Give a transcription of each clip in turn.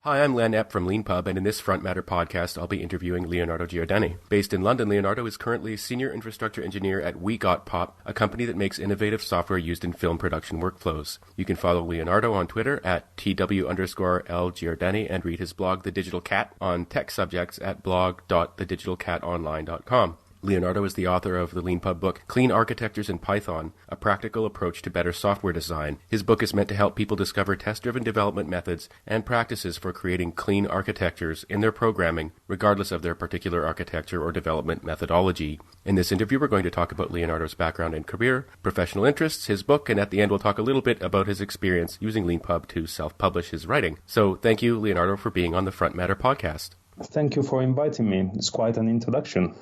Hi, I'm Len Epp from LeanPub, and in this Front Matter podcast, I'll be interviewing Leonardo Giordani. Based in London, Leonardo is currently Senior Infrastructure Engineer at We Got Pop, a company that makes innovative software used in film production workflows. You can follow Leonardo on Twitter at @TW_L Giordani and read his blog, The Digital Cat, on tech subjects at blog.thedigitalcatonline.com. Leonardo is the author of the LeanPub book, Clean Architectures in Python, A Practical Approach to Better Software Design. His book is meant to help people discover test-driven development methods and practices for creating clean architectures in their programming, regardless of their particular architecture or development methodology. In this interview, we're going to talk about Leonardo's background and career, professional interests, his book, and at the end we'll talk a little bit about his experience using LeanPub to self-publish his writing. So thank you, Leonardo, for being on the Front Matter podcast. Thank you for inviting me. It's quite an introduction.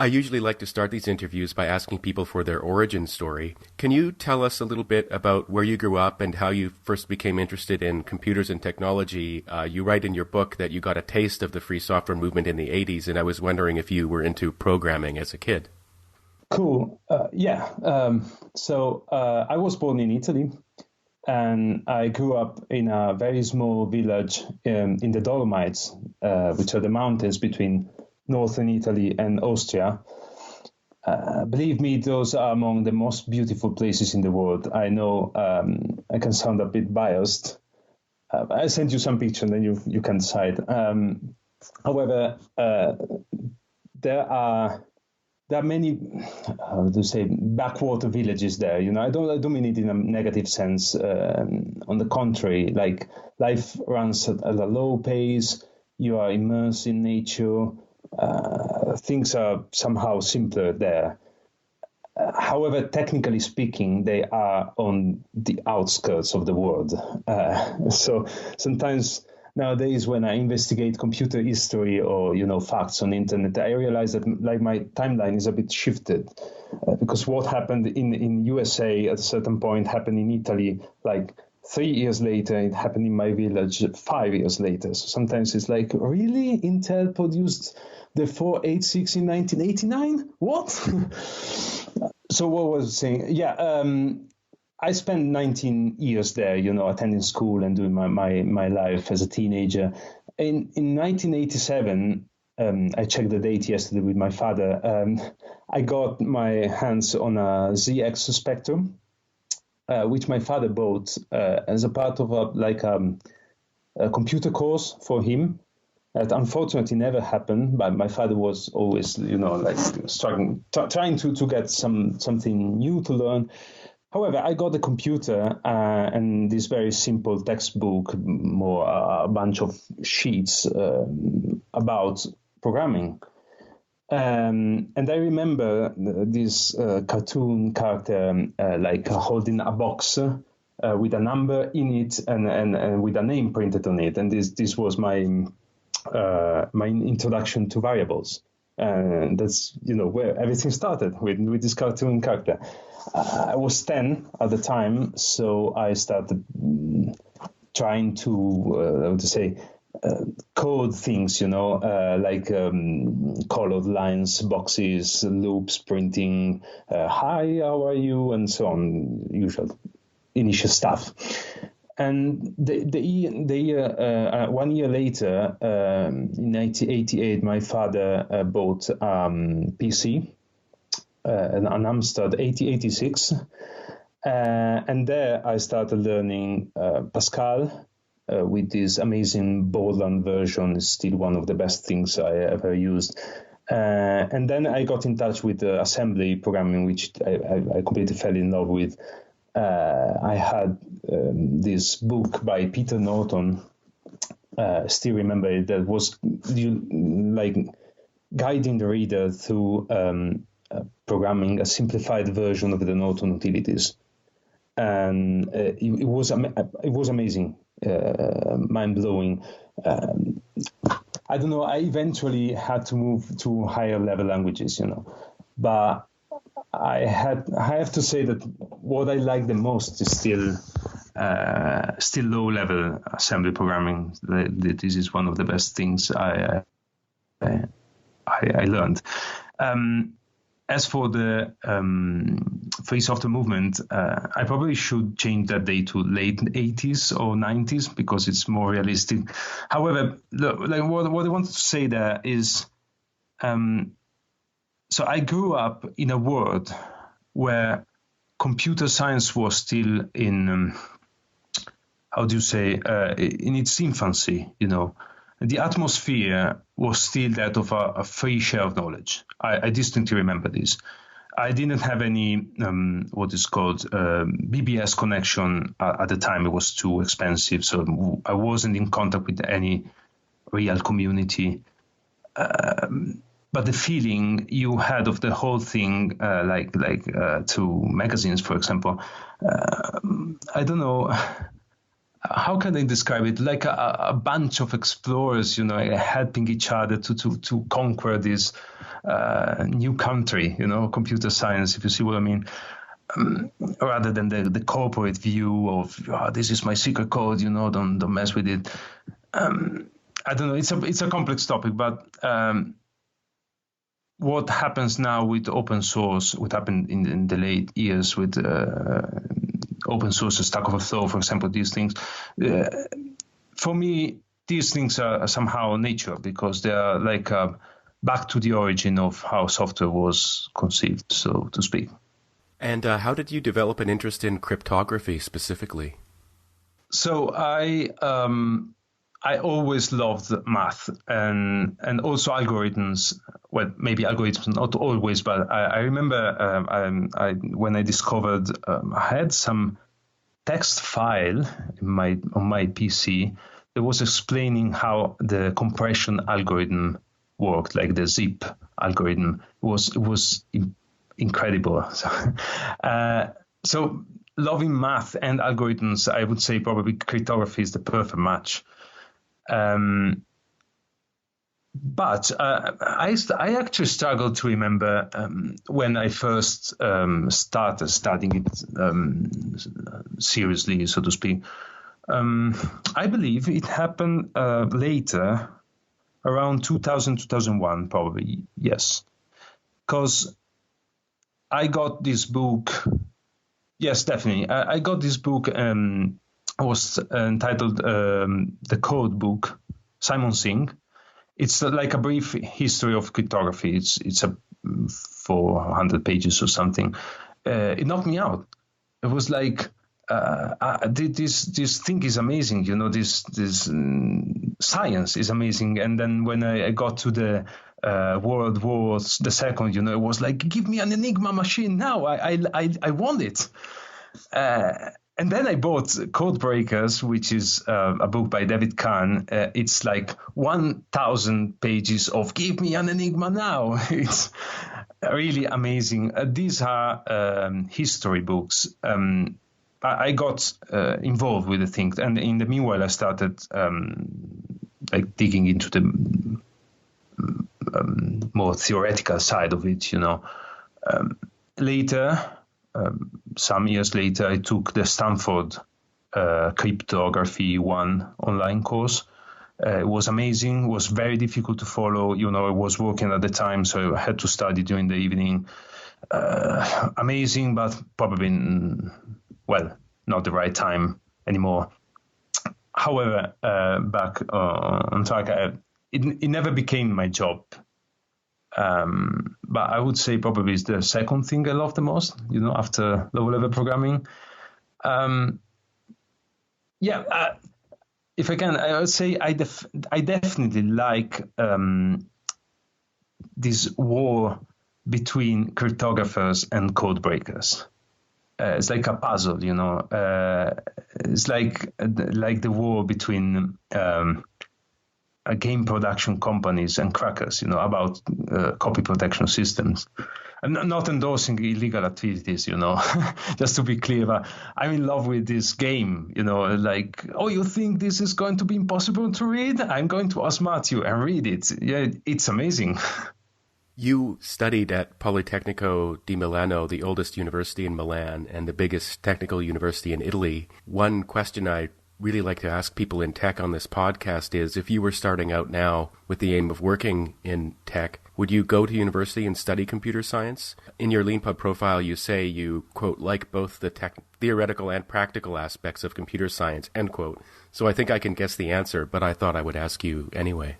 I usually like to start these interviews by asking people for their origin story. Can you tell us a little bit about where you grew up and how you first became interested in computers and technology? You write in your book that you got a taste of the free software movement in the 80s, and I was wondering if you were into programming as a kid. Cool. So I was born in Italy, and I grew up in a very small village in the Dolomites, which are the mountains between northern Italy and Austria. Believe me, those are among the most beautiful places in the world. I know I can sound a bit biased. I'll send you some pictures and then you can decide. However, there are many, backwater villages there. You know, I don't mean it in a negative sense. On the contrary, like life runs at a low pace. You are immersed in nature. Things are somehow simpler there. However, technically speaking, they are on the outskirts of the world. So sometimes nowadays when I investigate computer history or, facts on the internet, I realize that my timeline is a bit shifted because what happened in USA at a certain point happened in Italy, 3 years later, it happened in my village 5 years later. So sometimes it's like, really? Intel produced the 486 in 1989? What? So what was I saying? I spent 19 years there, attending school and doing my life as a teenager. In 1987, I checked the date yesterday with my father. I got my hands on a ZX Spectrum, which my father bought as a part of a computer course for him. That unfortunately never happened, but my father was always, struggling, trying to get something new to learn. However, I got the computer and this very simple textbook, more a bunch of sheets about programming. And I remember this cartoon character holding a box with a number in it and with a name printed on it. And this was my introduction to variables. And that's, where everything started with this cartoon character. I was 10 at the time, so I started trying to, code things, colored lines, boxes, loops, printing, hi, how are you, and so on, usual initial stuff. And the year 1 year later, in 1988, my father bought PC, an Amstrad 8086, and there I started learning Pascal with this amazing Borland version. It's still one of the best things I ever used. And then I got in touch with assembly programming, which I completely fell in love with. I had this book by Peter Norton, still remember it, that was guiding the reader through programming a simplified version of the Norton utilities. And it was amazing, mind-blowing. I don't know, I eventually had to move to higher level languages, but I have to say that what I like the most is still low level assembly programming. This is one of the best things I learned. as for the free software movement, I probably should change that date to late 80s or 90s because it's more realistic. However, like what I wanted to say there is, so I grew up in a world where computer science was still in, how do you say, in its infancy, you know. The atmosphere was still that of a free share of knowledge. I distinctly remember this. I didn't have any what is called BBS connection at the time. It was too expensive, so I wasn't in contact with any real community. But the feeling you had of the whole thing, like through magazines, for example, I don't know. How can I describe it? Like a bunch of explorers, you know, helping each other to conquer this new country, you know, computer science, if you see what I mean, rather than the corporate view of, oh, this is my secret code, you know, don't mess with it. I don't know. It's a complex topic, but what happens now with open source, what happened in the late years with open source, Stack Overflow, for example, these things. For me, these things are somehow nature because they are like back to the origin of how software was conceived, so to speak. And how did you develop an interest in cryptography specifically? So I always loved math and also algorithms. Well, maybe algorithms, not always, but I remember when I discovered I had some text file on my PC that was explaining how the compression algorithm worked, like the zip algorithm. It was incredible. So loving math and algorithms, I would say probably cryptography is the perfect match. But I actually struggled to remember when I first started studying it seriously, so to speak. I believe it happened later, around 2000, 2001, probably, yes. Because I got this book. Yes, definitely. I got this book, was entitled The Code Book, Simon Singh. It's like a brief history of cryptography. It's a 400 pages or something. It knocked me out. It was like this thing is amazing. You know, this science is amazing. And then when I got to the World War II, you know, it was like, give me an Enigma machine now. I want it. And then I bought Code Breakers, which is a book by David Kahn. It's like 1,000 pages of give me an Enigma now. It's really amazing. These are history books. I got involved with the thing. And in the meanwhile, I started like digging into the more theoretical side of it, you know. Later, some years later, I took the Stanford Cryptography 1 online course. It was amazing. It was very difficult to follow. You know, I was working at the time, so I had to study during the evening. Amazing, but probably, not the right time anymore. However, back on track, it never became my job. But I would say probably it's the second thing I love the most, you know, after low-level programming. If I can, I would say I definitely like this war between cryptographers and code breakers. It's like a puzzle, you know. It's like the war between game production companies and crackers, you know, about copy protection systems. I'm not endorsing illegal activities, you know, just to be clear. But I'm in love with this game, you know, like, oh, you think this is going to be impossible to read? I'm going to outsmart you and read it. Yeah, it's amazing. You studied at Politecnico di Milano, the oldest university in Milan and the biggest technical university in Italy. One question I really like to ask people in tech on this podcast is, if you were starting out now with the aim of working in tech, would you go to university and study computer science? In your LeanPub profile, you say you, quote, like both the theoretical and practical aspects of computer science, end quote. So I think I can guess the answer, but I thought I would ask you anyway.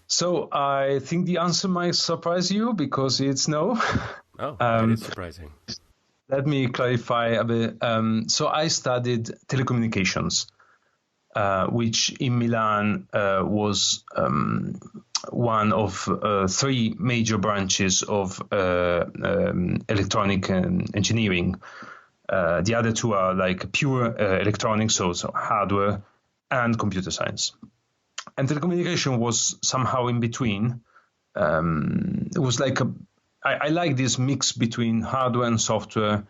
So I think the answer might surprise you because it's no. Oh, that is surprising. Let me clarify a bit. So I studied telecommunications, which in Milan was one of three major branches of electronic engineering. The other two are like pure electronics, so hardware and computer science. And telecommunication was somehow in between. It was like I like this mix between hardware and software,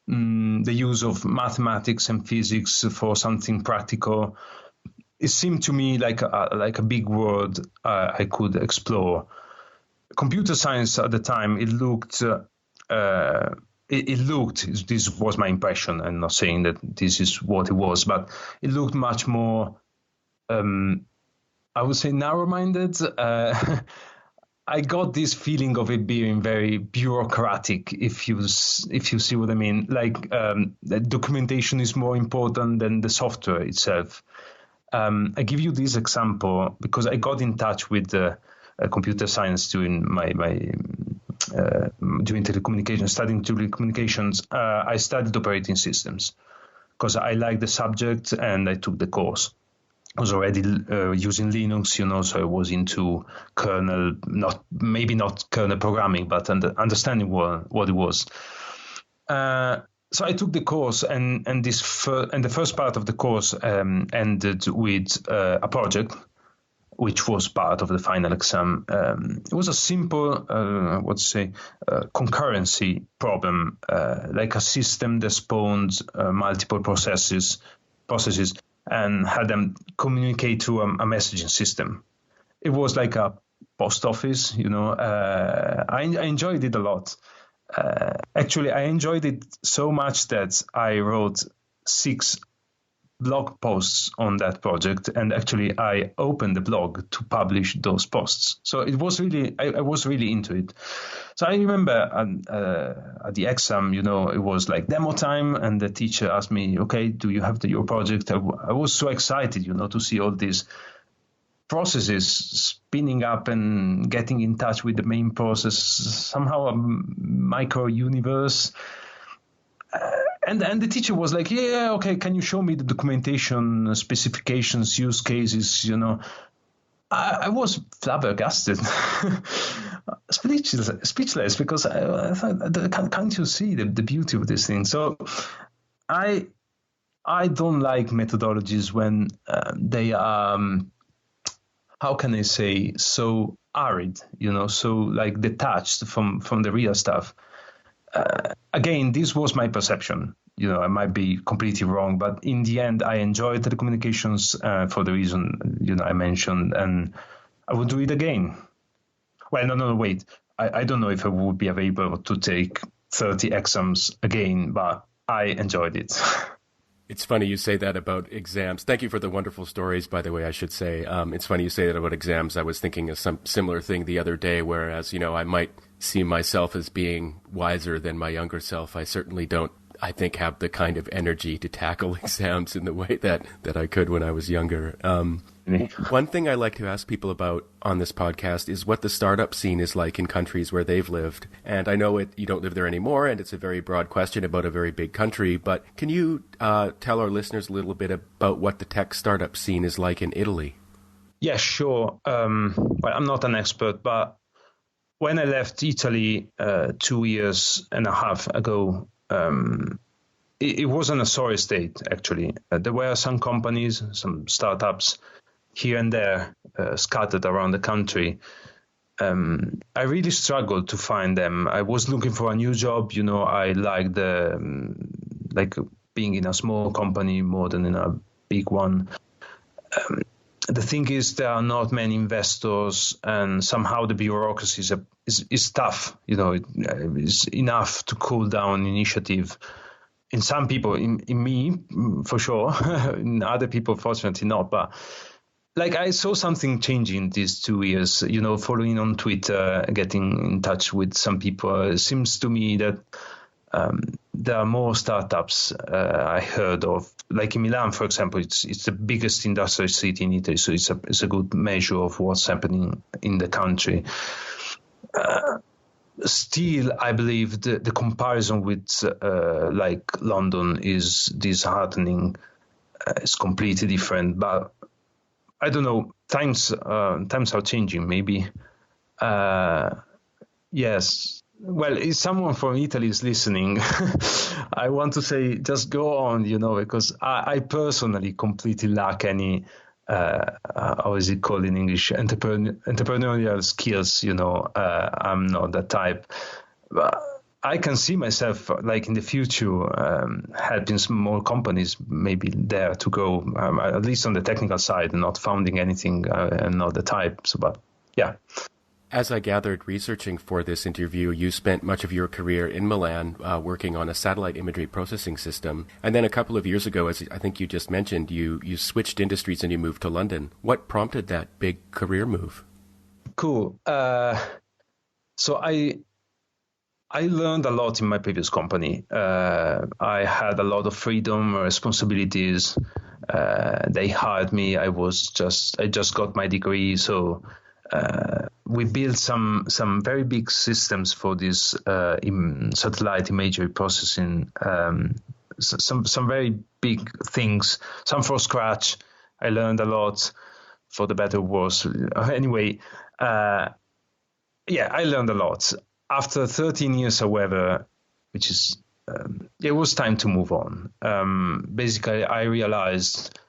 the use of mathematics and physics for something practical. It seemed to me like a big world I could explore. Computer science at the time, it looked, this was my impression, I'm not saying that this is what it was, but it looked much more, I would say, narrow-minded. I got this feeling of it being very bureaucratic, if you see what I mean. Like the documentation is more important than the software itself. I give you this example because I got in touch with computer science during during telecommunications, studying telecommunications. I studied operating systems because I liked the subject and I took the course. I was already using Linux, so I was into kernel, maybe not kernel programming, but understanding what it was. So I took the course, and the first part of the course ended with a project, which was part of the final exam. It was a simple, concurrency problem, like a system that spawned multiple processes, and had them communicate through a messaging system. It was like a post office, I enjoyed it a lot. Actually, I enjoyed it so much that I wrote 6 blog posts on that project, and actually I opened the blog to publish those posts. So it was really, I was really into it. So I remember at the exam, it was like demo time, and the teacher asked me, okay, do you have your project? I was so excited, to see all these processes spinning up and getting in touch with the main process, somehow a micro universe. And the teacher was like, yeah, okay, can you show me the documentation, specifications, use cases, I was flabbergasted, speechless, because I thought, can't you see the beauty of this thing? So I don't like methodologies when they are, how can I say, so arid, so like detached from the real stuff. Again, this was my perception. I might be completely wrong, but in the end, I enjoyed telecommunications for the reason, I mentioned, and I would do it again. Well, no, wait. I don't know if I would be able to take 30 exams again, but I enjoyed it. It's funny you say that about exams. Thank you for the wonderful stories, by the way, I should say. It's funny you say that about exams. I was thinking of some similar thing the other day, whereas, I might see myself as being wiser than my younger self. I certainly don't, I think, have the kind of energy to tackle exams in the way that I could when I was younger. One thing I like to ask people about on this podcast is what the startup scene is like in countries where they've lived. And I know you don't live there anymore, and it's a very broad question about a very big country, but can you tell our listeners a little bit about what the tech startup scene is like in Italy? Yeah, sure. Well, I'm not an expert, but when I left Italy 2.5 years ago, it wasn't a sorry state, actually. There were some companies, some startups here and there scattered around the country. I really struggled to find them. I was looking for a new job. I liked like being in a small company more than in a big one. The thing is, there are not many investors, and somehow the bureaucracy is tough. It's enough to cool down initiative. in some people, in me, for sure. In other people, fortunately not. But like I saw something changing these 2 years, following on Twitter, getting in touch with some people. It seems to me that there are more startups I heard of. Like in Milan, for example, it's the biggest industrial city in Italy, so it's a good measure of what's happening in the country. Still, I believe the comparison with like London is disheartening. It's completely different, but I don't know. Times are changing. Maybe. Yes. Well, if someone from Italy is listening, I want to say just go on, because I personally completely lack any, how is it called in English, entrepreneurial skills, I'm not that type. But I can see myself, like in the future, helping small companies maybe there to go, at least on the technical side, not founding anything, and not the type. So, but yeah. As I gathered researching for this interview, you spent much of your career in Milan working on a satellite imagery processing system. And then a couple of years ago, as I think you just mentioned, you switched industries and you moved to London. What prompted that big career move? Cool. So I learned a lot in my previous company. I had a lot of freedom, responsibilities. They hired me. I just got my degree, so we built some very big systems for this satellite imagery processing. Some very big things. Some from scratch. I learned a lot, for the better or worse. Anyway, I learned a lot. After 13 years, however, which is, it was time to move on. Basically, I realized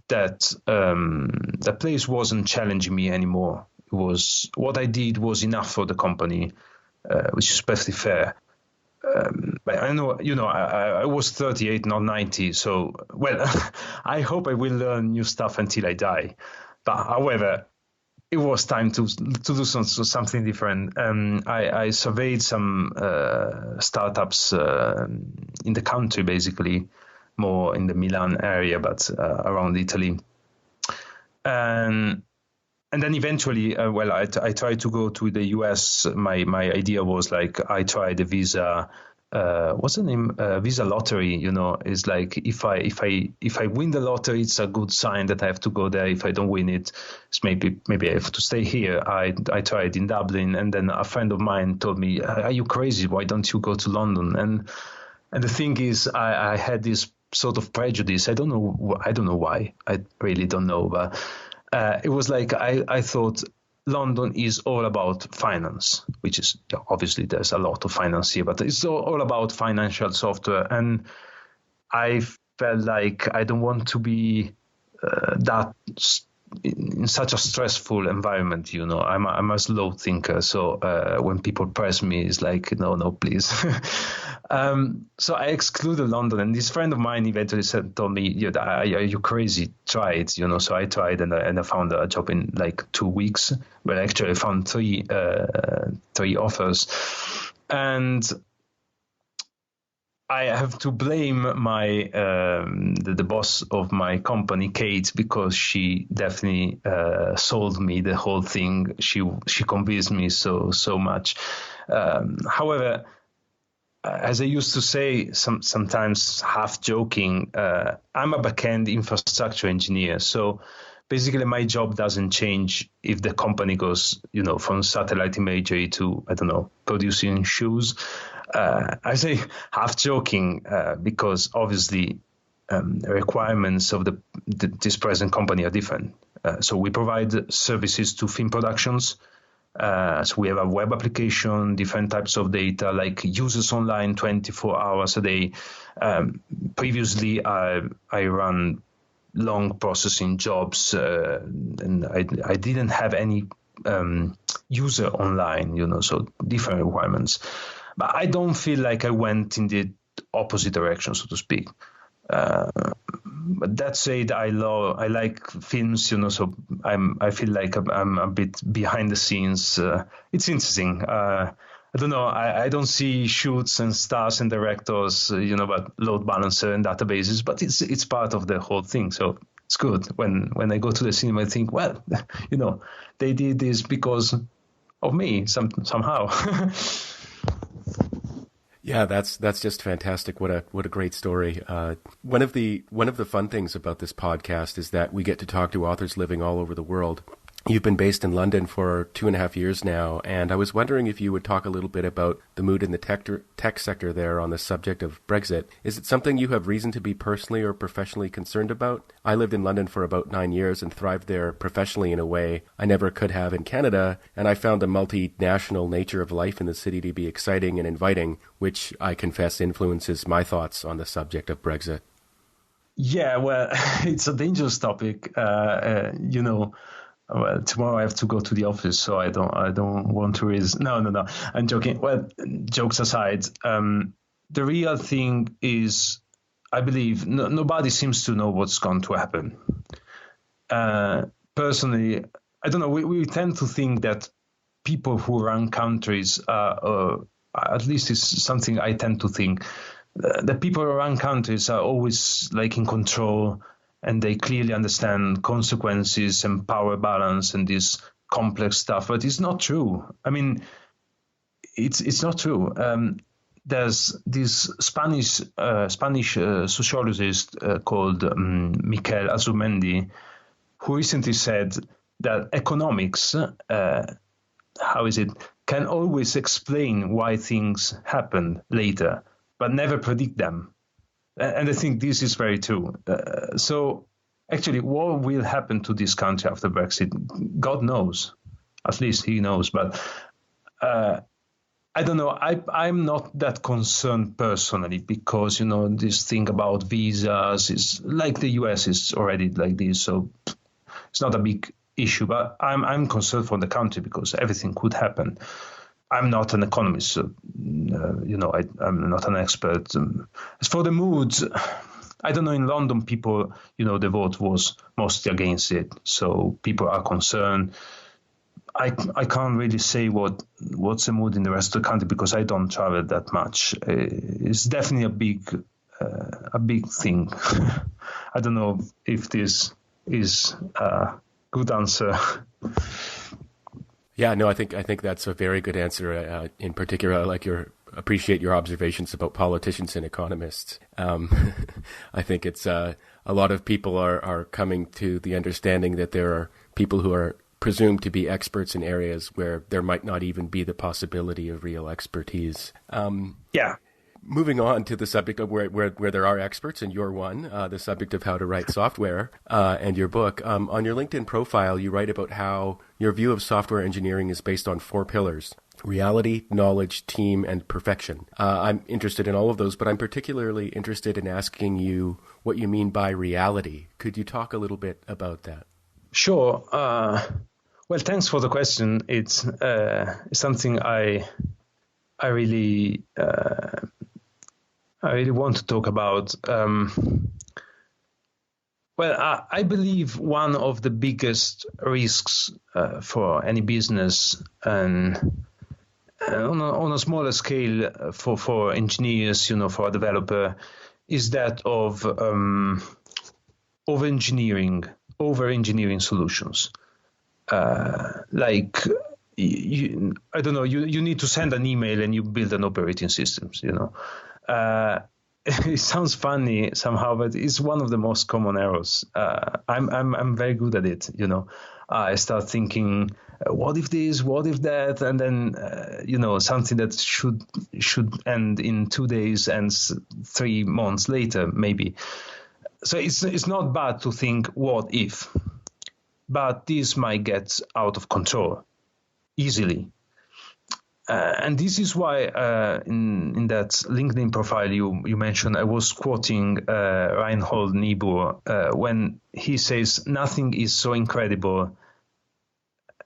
that the place wasn't challenging me anymore. It was what I did was enough for the company, which is perfectly fair. But I know, I was 38, not 90. So, well, I hope I will learn new stuff until I die. But however, it was time to do something different. I surveyed some startups in the country, basically, more in the Milan area, but around Italy. And then eventually, I tried to go to the US. My idea was like I tried the Visa. What's the name? Visa lottery. Is like if I win the lottery, it's a good sign that I have to go there. If I don't win it, it's maybe I have to stay here. I tried in Dublin, and then a friend of mine told me, "Are you crazy? Why don't you go to London?" And the thing is, I had this sort of prejudice. I don't know why. I really don't know, but. It was like I thought London is all about finance, which is obviously there's a lot of finance here, but it's all about financial software. And I felt like I don't want to be that in such a stressful environment. I'm a slow thinker. So when people press me, it's like, no, please. So I excluded London, and this friend of mine eventually told me, are you crazy? Try it, So I tried, and I found a job in like 2 weeks. But actually, I found three offers, and I have to blame my the boss of my company, Kate, because she definitely sold me the whole thing. She convinced me so much. However, as I used to say, sometimes half joking, I'm a backend infrastructure engineer. So basically, my job doesn't change if the company goes, from satellite imagery to, I don't know, producing shoes. I say half joking because obviously the requirements of this present company are different. So we provide services to film productions. So we have a web application, different types of data, like users online 24 hours a day. Previously, I ran long processing jobs, and I didn't have any user online, so different requirements. But I don't feel like I went in the opposite direction, so to speak. But that said, I like films, so I feel like I'm a bit behind the scenes. It's interesting. I don't know. I don't see shoots and stars and directors, but load balancer and databases. But it's part of the whole thing. So it's good when I go to the cinema. I think, well, they did this because of me somehow. Yeah, that's just fantastic. What a great story. One of the fun things about this podcast is that we get to talk to authors living all over the world. You've been based in London for 2.5 years now, and I was wondering if you would talk a little bit about the mood in the tech sector there on the subject of Brexit. Is it something you have reason to be personally or professionally concerned about? I lived in London for about 9 years and thrived there professionally in a way I never could have in Canada, and I found the multinational nature of life in the city to be exciting and inviting, which I confess influences my thoughts on the subject of Brexit. Yeah, well, it's a dangerous topic, Well, tomorrow I have to go to the office, so I don't want to raise. No. I'm joking. Well, jokes aside, the real thing is, I believe nobody seems to know what's going to happen. Personally, I don't know. We tend to think that people who run countries, at least it's something I tend to think, that people who run countries are always like in control, and they clearly understand consequences and power balance and this complex stuff. But it's not true. I mean, it's not true. There's this Spanish sociologist called Miquel Azumendi, who recently said that economics, can always explain why things happen later, but never predict them. And I think this is very true. So actually, what will happen to this country after Brexit? God knows. At least he knows. But I don't know. I'm not that concerned personally because, this thing about visas is like the US is already like this. So it's not a big issue. But I'm concerned for the country because everything could happen. I'm not an economist, so, I'm not an expert. As for the mood, I don't know, in London, people, the vote was mostly against it. So people are concerned. I can't really say what's the mood in the rest of the country because I don't travel that much. It's definitely a big thing. I don't know if this is a good answer. Yeah, no, I think that's a very good answer. In particular, I appreciate your observations about politicians and economists. I think it's a lot of people are coming to the understanding that there are people who are presumed to be experts in areas where there might not even be the possibility of real expertise. Yeah. Moving on to the subject of where there are experts, and you're one, the subject of how to write software, and your book. On your LinkedIn profile, you write about how your view of software engineering is based on 4 pillars: reality, knowledge, team, and perfection. I'm interested in all of those, but I'm particularly interested in asking you what you mean by reality. Could you talk a little bit about that? Sure. Well, thanks for the question. It's something I really want to talk about. Well, I believe one of the biggest risks for any business and on a smaller scale for engineers, for a developer, is that of over-engineering solutions. I don't know, you need to send an email and you build an operating system, It sounds funny somehow, but it's one of the most common errors. I'm very good at it, I start thinking, what if this, what if that, and then something that should end in 2 days ends 3 months later, maybe. So it's not bad to think what if, but this might get out of control easily. And this is why in that LinkedIn profile you mentioned, I was quoting Reinhold Niebuhr when he says, "Nothing is so incredible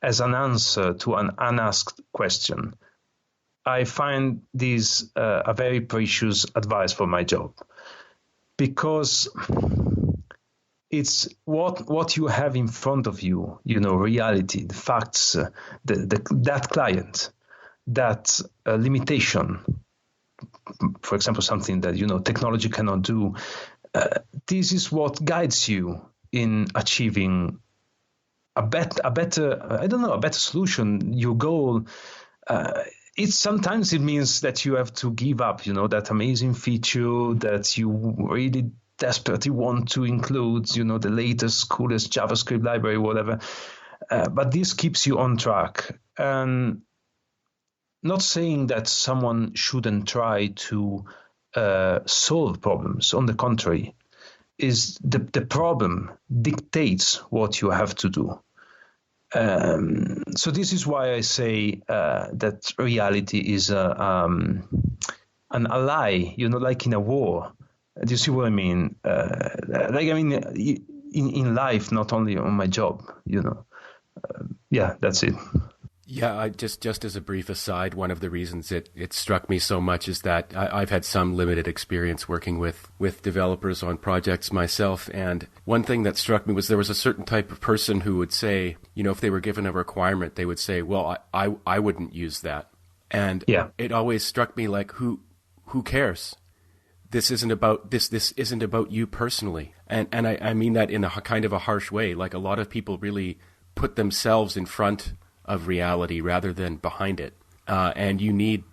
as an answer to an unasked question." I find this a very precious advice for my job, because it's what you have in front of you, reality, the facts, that client. that limitation, for example, something that, technology cannot do, this is what guides you in achieving a better solution, your goal. Sometimes it means that you have to give up, that amazing feature that you really desperately want to include, the latest, coolest JavaScript library, whatever. But this keeps you on track. And not saying that someone shouldn't try to solve problems. On the contrary, is the problem dictates what you have to do. So this is why I say that reality is an ally, like in a war. Do you see what I mean? In life, not only on my job, yeah, that's it. Yeah, just as a brief aside, one of the reasons it struck me so much is that I've had some limited experience working with developers on projects myself, and one thing that struck me was there was a certain type of person who would say, if they were given a requirement, they would say, well, I wouldn't use that. And yeah. It always struck me like, who cares? This isn't about this isn't about you personally. And I mean that in a kind of a harsh way. Like, a lot of people really put themselves in front of reality rather than behind it, and you need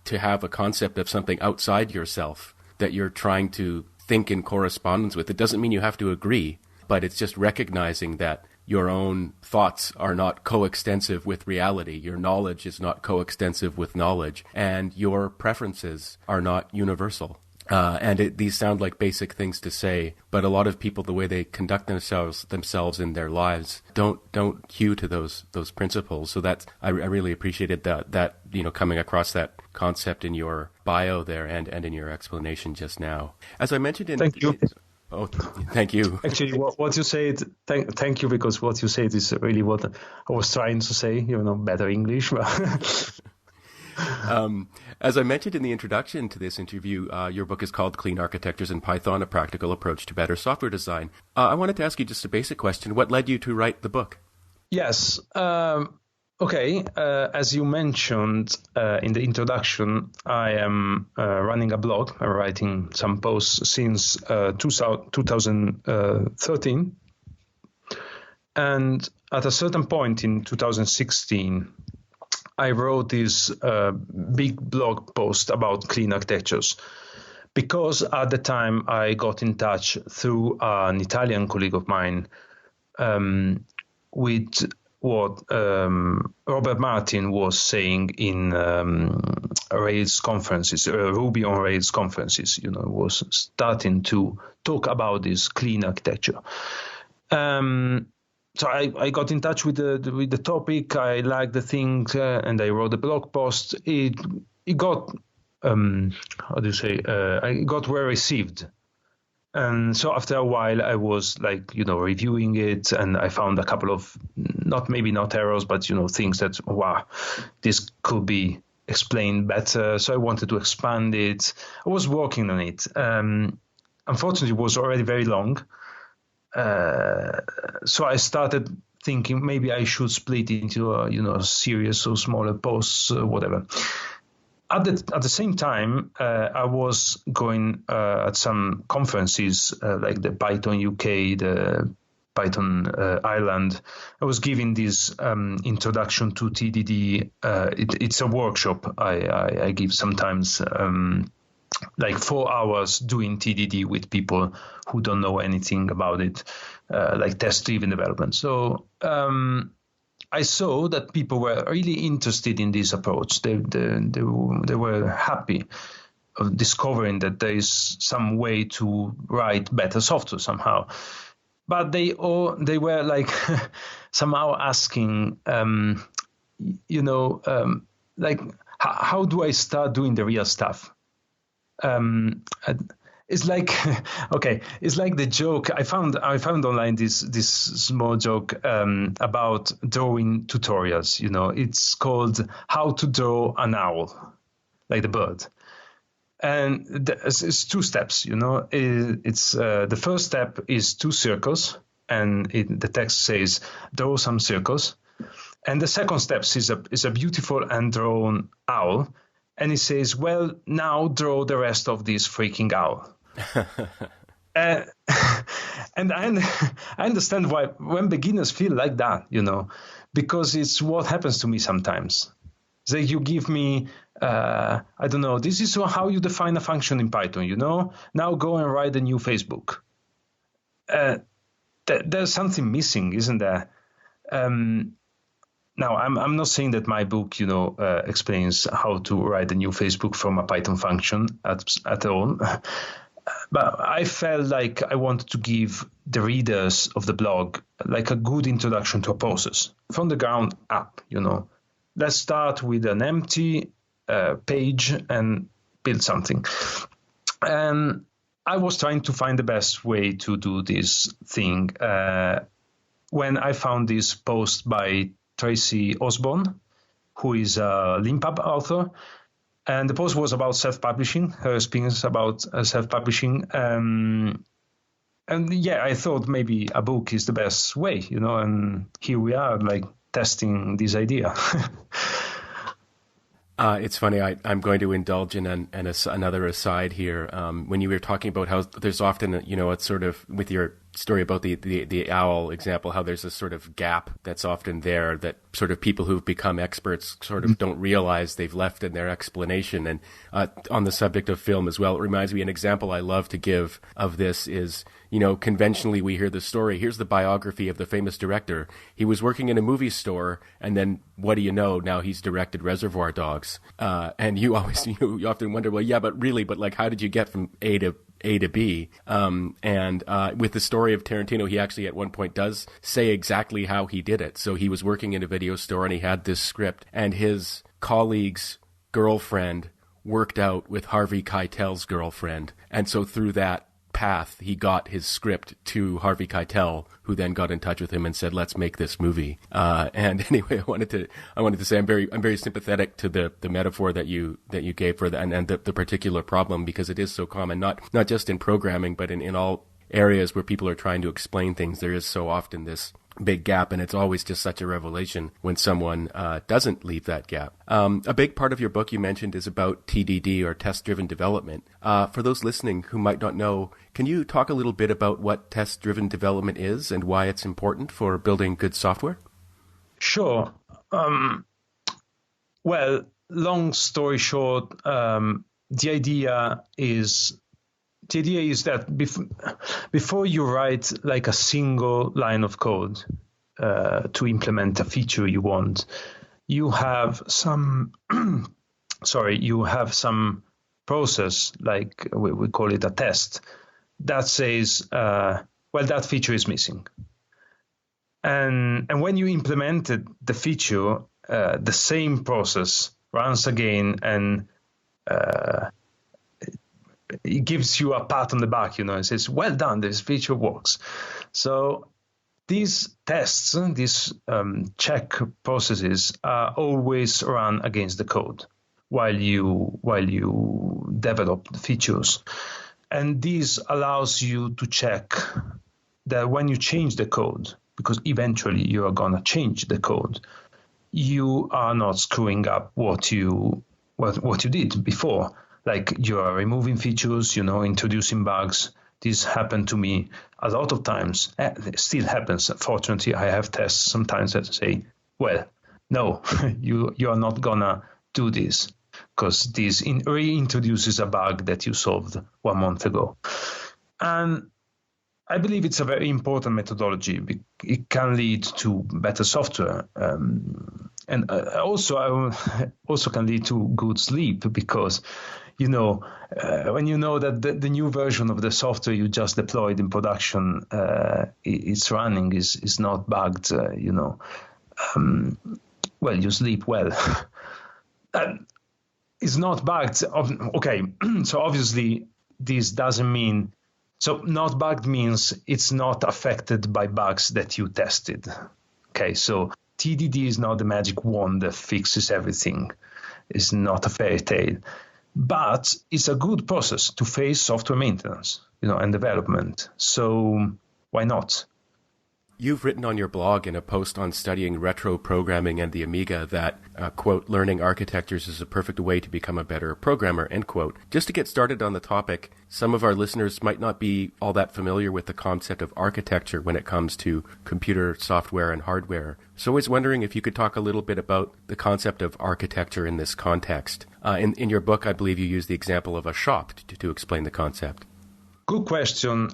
to have a concept of something outside yourself that you're trying to think in correspondence with. It doesn't mean you have to agree, but it's just recognizing that your own thoughts are not coextensive with reality, your knowledge is not coextensive with knowledge, and your preferences are not universal. These sound like basic things to say, but a lot of people, the way they conduct themselves in their lives, don't hew to those principles. So I really appreciated that coming across that concept in your bio there and in your explanation just now. As I mentioned Thank you. Oh, thank you. Actually, what you said, thank you, because what you said is really what I was trying to say. Better English. As I mentioned in the introduction to this interview, your book is called Clean Architectures in Python, A Practical Approach to Better Software Design. I wanted to ask you just a basic question. What led you to write the book? Yes. Okay. As you mentioned in the introduction, I am running a blog. I'm writing some posts since 2013. And at a certain point in 2016, I wrote this big blog post about clean architectures because at the time I got in touch through an Italian colleague of mine with what Robert Martin was saying in Rails conferences, Ruby on Rails conferences. Was starting to talk about this clean architecture. So I got in touch with the topic. I liked the thing, and I wrote a blog post. It got it got well received. And so after a while, I was reviewing it, and I found a couple of not errors, but things that this could be explained better. So I wanted to expand it. I was working on it. Unfortunately, it was already very long. So I started thinking maybe I should split it into a series of smaller posts, whatever. At the same time, I was going at some conferences like the Python UK, the Python Ireland. I was giving this introduction to TDD. It's a workshop I give sometimes. 4 hours doing TDD with people who don't know anything about it, like test-driven development. So I saw that people were really interested in this approach. They were happy of discovering that there is some way to write better software somehow. But they were somehow asking, how do I start doing the real stuff? It's like it's like the joke I found online, this small joke about drawing tutorials. It's called How to Draw an Owl, like the bird. And it's 2 steps. It's the first step is 2 circles, and the text says draw some circles. And the second step is a beautiful hand-drawn owl. And he says, well, now draw the rest of this freaking owl. And I understand why when beginners feel like that, because it's what happens to me sometimes. So you give me, I don't know, this is how you define a function in Python, Now go and write a new Facebook. There's something missing, isn't there? Now, I'm not saying that my book, explains how to write a new Facebook from a Python function at all. But I felt like I wanted to give the readers of the blog like a good introduction to a process from the ground up, Let's start with an empty page and build something. And I was trying to find the best way to do this thing when I found this post by Tracy Osborne, who is a Leanpub author. And the post was about self-publishing, her experience about self-publishing. And yeah, I thought maybe a book is the best way, and here we are, like, testing this idea. It's funny. I'm going to indulge in another aside here. When you were talking about how there's often, it's sort of with your story about the owl example, how there's this sort of gap that's often there that sort of people who've become experts sort of don't realize they've left in their explanation. And on the subject of film as well, it reminds me, an example I love to give of this is, conventionally we hear the story. Here's the biography of the famous director. He was working in a movie store, and then what do you know? Now he's directed Reservoir Dogs. And you often wonder, well, yeah, but like, how did you get from A to B? And with the story of Tarantino, he actually at one point does say exactly how he did it. So he was working in a video store and he had this script, and his colleague's girlfriend worked out with Harvey Keitel's girlfriend. And so through that path, he got his script to Harvey Keitel, who then got in touch with him and said, "Let's make this movie." And anyway, I wanted to say I'm very sympathetic to the metaphor that you gave for that and the particular problem, because it is so common, not just in programming, but in all areas where people are trying to explain things. There is so often this big gap, and it's always just such a revelation when someone doesn't leave that gap. A big part of your book you mentioned is about TDD, or test-driven development. For those listening who might not know, can you talk a little bit about what test-driven development is and why it's important for building good software? Sure. Well, long story short, the idea is that before you write like a single line of code to implement a feature you want, you have some process, like we call it a test, that says, well, that feature is missing. And when you implemented the feature, the same process runs again, and it gives you a pat on the back, and says, well done, this feature works. So these tests, these check processes are always run against the code while you develop the features. And this allows you to check that when you change the code, because eventually you are going to change the code, you are not screwing up what you did before. Like you are removing features, introducing bugs. This happened to me a lot of times. It still happens. Fortunately, I have tests sometimes that say, well, no, you are not gonna do this because this reintroduces a bug that you solved 1 month ago. And I believe it's a very important methodology. It can lead to better software. And also can lead to good sleep, because when you know that the new version of the software you just deployed in production it's running, is not bugged, well, you sleep well. It's not bugged. Okay, so obviously this doesn't mean, so not bugged means it's not affected by bugs that you tested. Okay, so TDD is not the magic wand that fixes everything. It's not a fairy tale. But it's a good process to face software maintenance, and development. So why not? You've written on your blog in a post on studying retro programming and the Amiga that, quote, learning architectures is a perfect way to become a better programmer, end quote. Just to get started on the topic, some of our listeners might not be all that familiar with the concept of architecture when it comes to computer software and hardware. So I was wondering if you could talk a little bit about the concept of architecture in this context. In your book, I believe you use the example of a shop to explain the concept. Good question.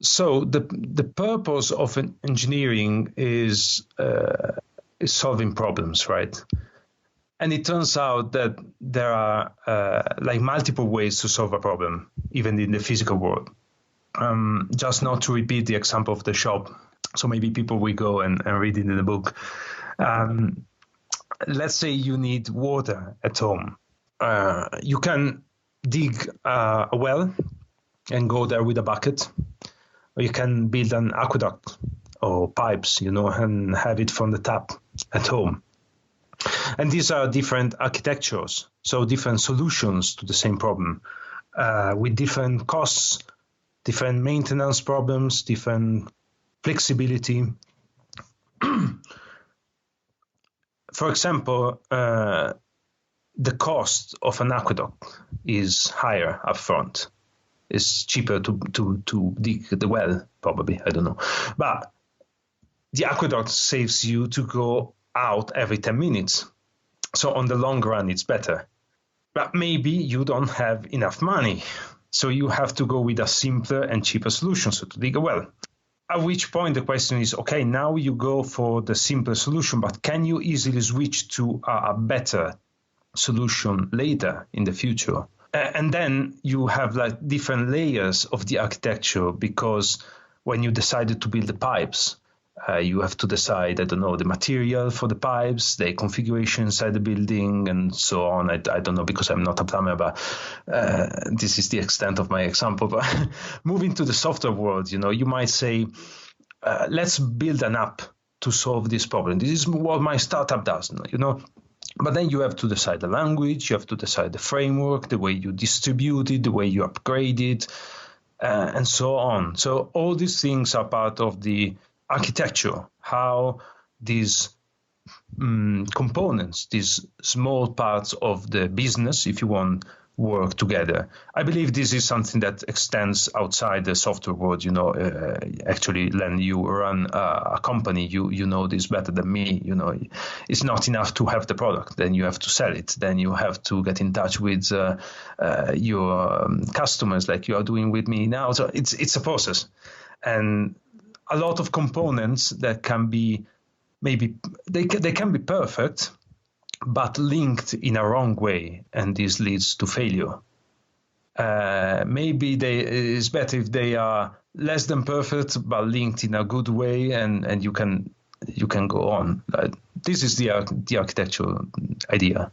So the purpose of engineering is solving problems, right? And it turns out that there are multiple ways to solve a problem, even in the physical world. Just not to repeat the example of the shop, so maybe people will go and read it in the book. Let's say you need water at home. You can dig a well and go there with a bucket. Or you can build an aqueduct or pipes, and have it from the tap at home. And these are different architectures, so different solutions to the same problem, with different costs, different maintenance problems, different flexibility. For example, the cost of an aqueduct is higher up front. It's cheaper to dig the well, probably, I don't know. But the aqueduct saves you to go out every 10 minutes. So on the long run, it's better. But maybe you don't have enough money. So you have to go with a simpler and cheaper solution, so to dig a well. At which point the question is, okay, now you go for the simpler solution, but can you easily switch to a better solution later in the future? And then you have different layers of the architecture, because when you decided to build the pipes, you have to decide, the material for the pipes, the configuration inside the building, and so on. I don't know, because I'm not a plumber, but this is the extent of my example. But moving to the software world, you might say, let's build an app to solve this problem. This is what my startup does, But then you have to decide the language, you have to decide the framework, the way you distribute it, the way you upgrade it, and so on. So all these things are part of the architecture, how these components, these small parts of the business, if you want, work together. I believe this is something that extends outside the software world. Actually, when you run a company, you know this better than me. It's not enough to have the product. Then you have to sell it. Then you have to get in touch with your customers, like you are doing with me now. So it's a process, and a lot of components that can be they can be perfect, but linked in a wrong way, and this leads to failure. Maybe it's better if they are less than perfect, but linked in a good way, and you can go on. This is the architectural idea.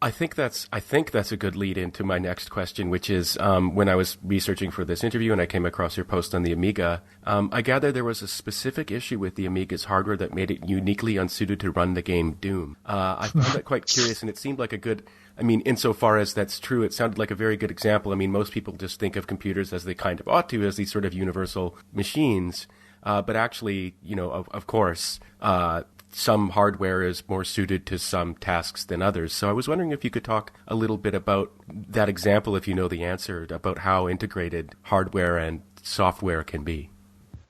I think that's a good lead into my next question, which is when I was researching for this interview and I came across your post on the Amiga, I gather there was a specific issue with the Amiga's hardware that made it uniquely unsuited to run the game Doom. I found that quite curious, and it seemed like a good, insofar as that's true, it sounded like a very good example. Most people just think of computers as they kind of ought to, as these sort of universal machines. But actually, of course, some hardware is more suited to some tasks than others. So I was wondering if you could talk a little bit about that example, if you know the answer, about how integrated hardware and software can be.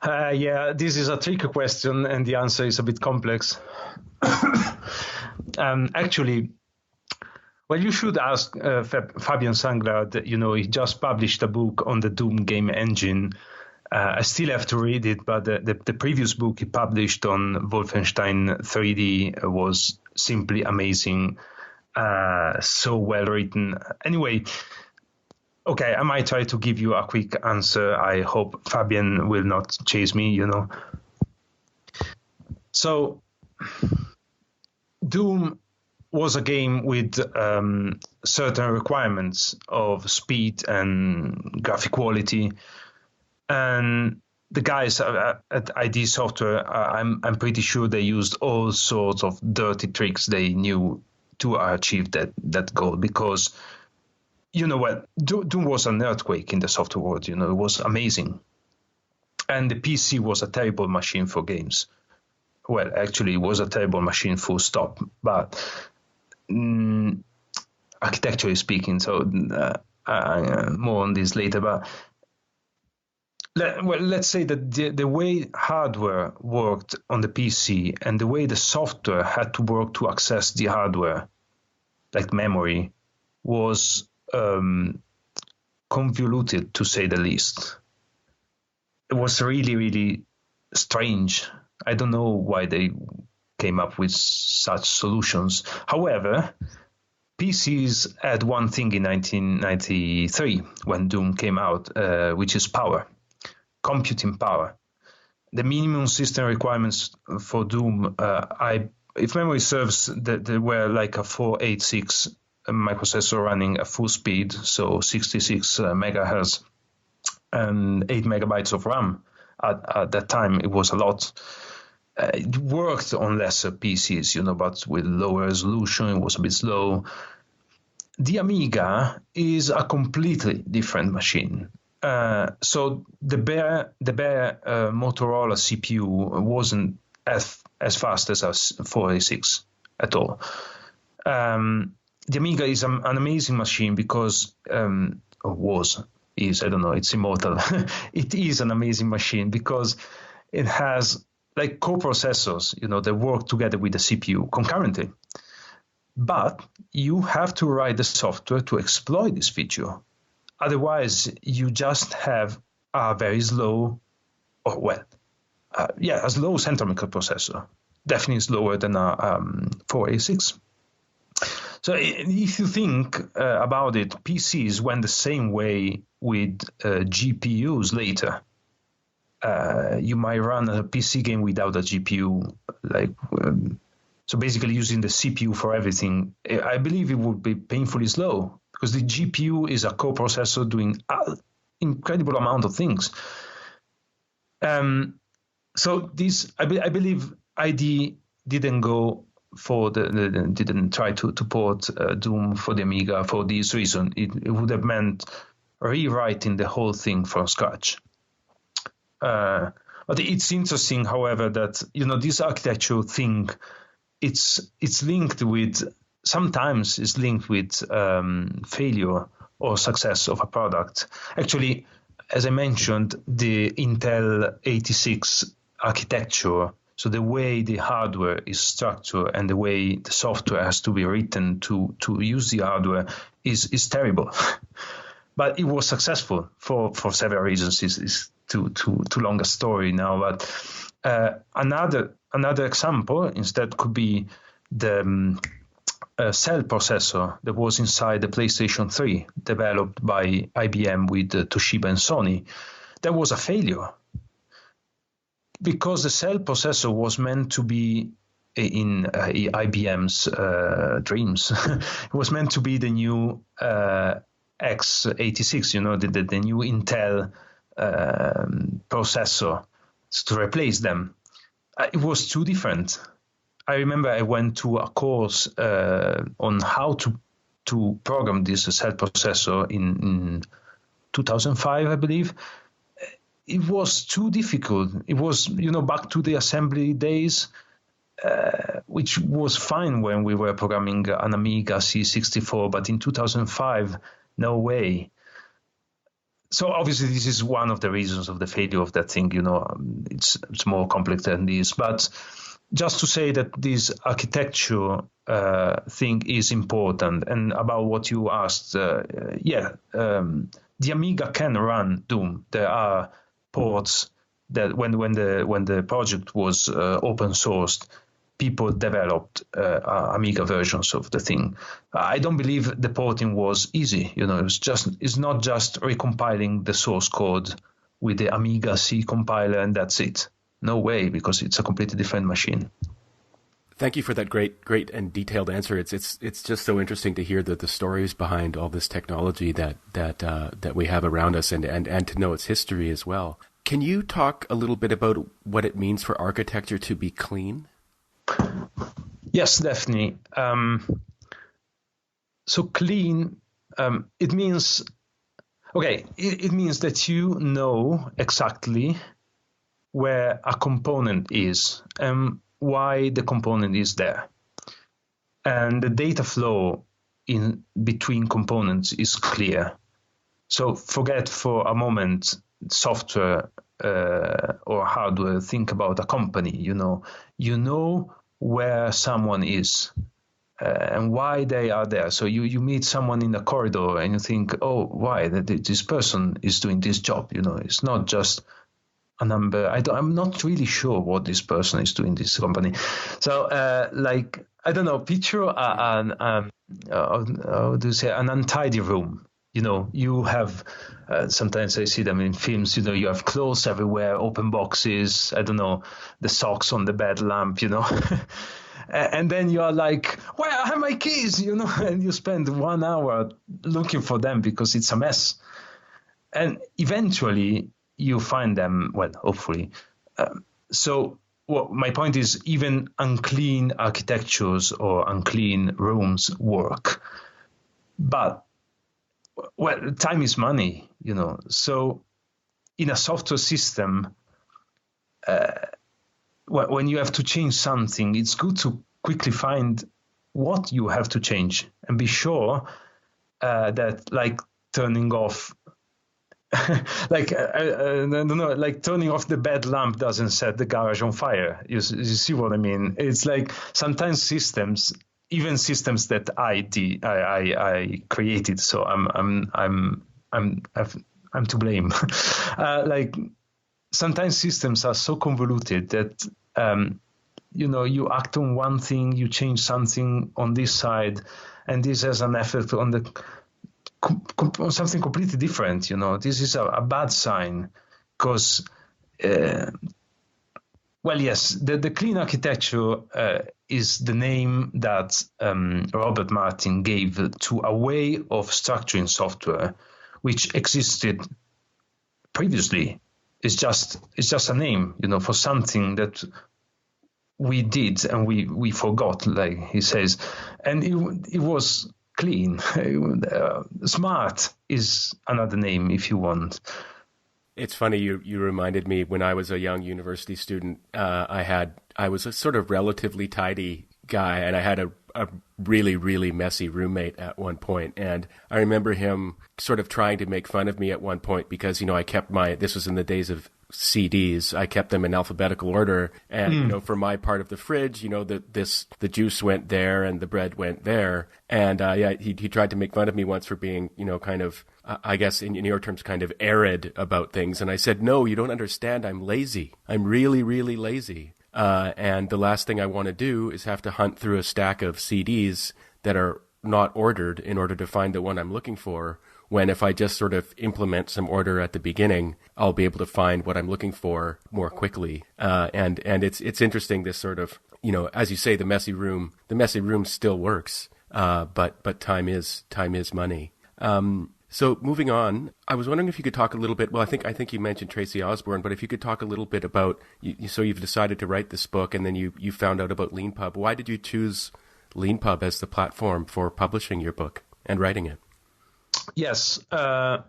Yeah, this is a tricky question, and the answer is a bit complex. Actually, well, you should ask Fabian Sanglard. He just published a book on the Doom game engine. I still have to read it, but the previous book he published on Wolfenstein 3D was simply amazing, so well written. Anyway, okay, I might try to give you a quick answer. I hope Fabian will not chase me, So, Doom was a game with certain requirements of speed and graphic quality. And the guys at ID Software, I'm pretty sure they used all sorts of dirty tricks they knew to achieve that goal. Because, Doom was an earthquake in the software world. It was amazing. And the PC was a terrible machine for games. Well, actually, it was a terrible machine, full stop. But architecturally speaking, so more on this later. But let's say that the way hardware worked on the PC and the way the software had to work to access the hardware, like memory, was convoluted, to say the least. It was really, really strange. I don't know why they came up with such solutions. However, PCs had one thing in 1993 when Doom came out, which is power, computing power. The minimum system requirements for Doom, if memory serves, there were like a 486 microprocessor running at full speed, so 66 megahertz, and 8 megabytes of RAM. At that time, it was a lot. It worked on lesser PCs, but with lower resolution, it was a bit slow. The Amiga is a completely different machine. So the bare Motorola CPU wasn't as fast as a 486 at all. The Amiga is an amazing machine because I don't know, it's immortal. It is an amazing machine because it has like co-processors, that work together with the CPU concurrently. But you have to write the software to exploit this feature. Otherwise, you just have a very slow, a slow central microprocessor. Definitely slower than a 486. So if you think about it, PCs went the same way with GPUs later. You might run a PC game without a GPU, so basically using the CPU for everything. I believe it would be painfully slow because the GPU is a coprocessor doing an incredible amount of things. So this, I believe, ID didn't go for didn't try to port Doom for the Amiga for this reason. It would have meant rewriting the whole thing from scratch. But it's interesting, however, that this architectural thing, it's linked with sometimes it's linked with failure or success of a product. Actually, as I mentioned, the Intel 86 architecture, so the way the hardware is structured and the way the software has to be written to use the hardware is terrible. But it was successful for several reasons. It's too long a story now. But another example instead could be the cell processor that was inside the PlayStation 3, developed by IBM with Toshiba and Sony. That was a failure because the cell processor was meant to be in IBM's dreams. It was meant to be the new x86, the new Intel processor to replace them. It was too different. I remember I went to a course on how to program this cell processor in 2005, I believe. It was too difficult. It was, back to the assembly days, which was fine when we were programming an Amiga C64, but in 2005, no way. So obviously this is one of the reasons of the failure of that thing. It's more complex than this. But just to say that this architecture thing is important, and about what you asked, the Amiga can run Doom. There are ports that when the project was open sourced, people developed Amiga versions of the thing. I don't believe the porting was easy. It's not just recompiling the source code with the Amiga C compiler and that's it. No way, because it's a completely different machine. Thank you for that great and detailed answer. It's just so interesting to hear the stories behind all this technology that we have around us and to know its history as well. Can you talk a little bit about what it means for architecture to be clean? Yes, definitely. So clean, it means, it means that you know exactly where a component is and why the component is there. And the data flow in between components is clear. So forget for a moment software or hardware. Think about a company. You know where someone is and why they are there. So you meet someone in the corridor and you think, oh, why this person is doing this job? It's not just a number. I'm not really sure what this person is doing in this company. So I don't know, picture how do you say, an untidy room. You have, sometimes I see them in films, you have clothes everywhere, open boxes, I don't know, the socks on the bed lamp, and then you are like, where are my keys, and you spend 1 hour looking for them because it's a mess. And eventually you find them, well, hopefully. My point is, even unclean architectures or unclean rooms work. But, well, time is money, So in a software system, when you have to change something, it's good to quickly find what you have to change and be sure that, like, turning off I don't know, like turning off the bed lamp doesn't set the garage on fire. You see what I mean? It's like sometimes systems, even systems that I created, so I'm to blame. Like sometimes systems are so convoluted that you act on one thing, you change something on this side, and this has an effect on something completely different. This is a bad sign because, yes, the clean architecture is the name that Robert Martin gave to a way of structuring software which existed previously. It's just a name, for something that we did and we forgot, like he says, and it was clean. Smart is another name if you want. It's funny, you reminded me when I was a young university student, I was a sort of relatively tidy guy, and I had a really, really messy roommate at one point. And I remember him sort of trying to make fun of me at one point because, I kept this was in the days of CDs. I kept them in alphabetical order. And, for my part of the fridge, the juice went there and the bread went there. And, he tried to make fun of me once for being, kind of, I guess in your terms, kind of arid about things. And I said, no, you don't understand. I'm lazy. I'm really, really lazy. And the last thing I want to do is have to hunt through a stack of CDs that are not ordered in order to find the one I'm looking for, when if I just sort of implement some order at the beginning, I'll be able to find what I'm looking for more quickly. And it's interesting, this sort of, as you say, the messy room still works. But time is money. So moving on, I was wondering if you could talk a little bit. Well, I think you mentioned Tracy Osborne, but if you could talk a little bit about. So you've decided to write this book, and then you found out about LeanPub. Why did you choose LeanPub as the platform for publishing your book and writing it? Yes. Tracy